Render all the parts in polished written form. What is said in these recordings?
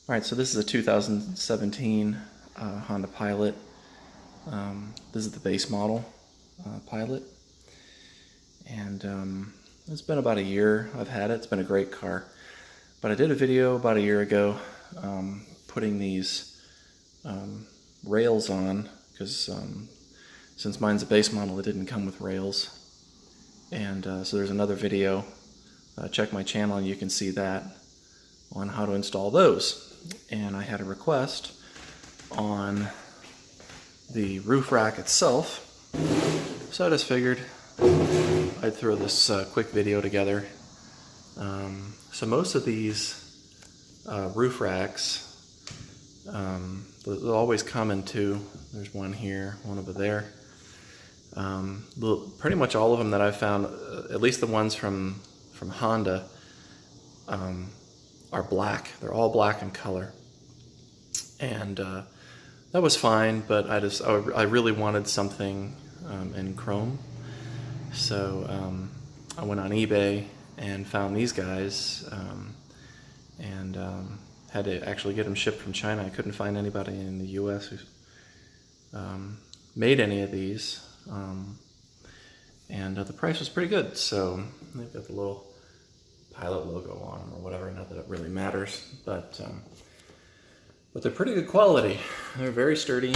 Alright, so this is a 2017 Honda Pilot. This is the base model Pilot. And it's been about a year I've had it. It's been a great car. But I did a video about a year ago putting these rails on, because since mine's a base model, it didn't come with rails. And so there's another video. Check my channel and you can see that on how to install those. And I had a request on the roof rack itself, so I just figured I'd throw this quick video together. So most of these roof racks, they'll always come in two. There's one here, one over there. Pretty much all of them that I've found, at least the ones from Honda, are black. They're all black in color, and that was fine. But I really wanted something in chrome, so I went on eBay and found these guys, and had to actually get them shipped from China. I couldn't find anybody in the U.S. who made any of these, and the price was pretty good. So they've got the little Pilot logo on them or whatever. Not that it really matters, but they're pretty good quality. They're very sturdy.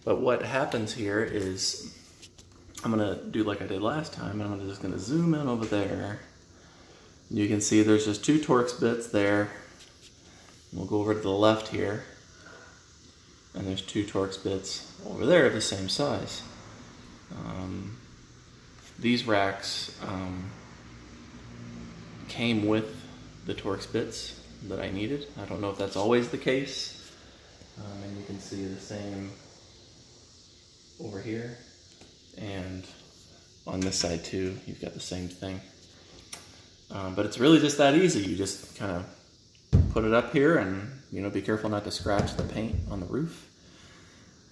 But what happens here is I'm gonna do like I did last time. I'm just gonna zoom in over there. You can see there's just two Torx bits there. We'll go over to the left here, and there's two Torx bits over there of the same size. These racks came with the Torx bits that I needed. I don't know if that's always the case. And you can see the same over here, and on this side too, you've got the same thing. But it's really just that easy. You just kind of put it up here, and be careful not to scratch the paint on the roof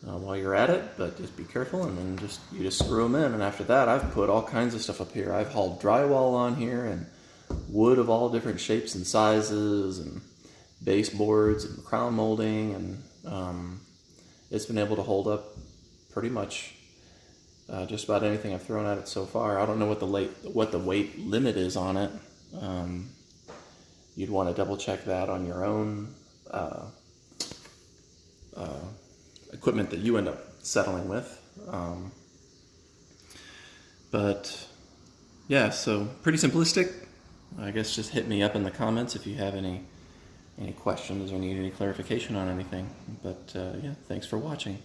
while you're at it, but just be careful, and then you just screw them in. And after that, I've put all kinds of stuff up here. I've hauled drywall on here, and wood of all different shapes and sizes, and baseboards and crown molding, and it's been able to hold up pretty much just about anything I've thrown at it so far. I don't know what the weight limit is on it. You'd want to double check that on your own equipment that you end up settling with. But yeah, so pretty simplistic. I guess just hit me up in the comments if you have any questions or need any clarification on anything. But yeah, thanks for watching.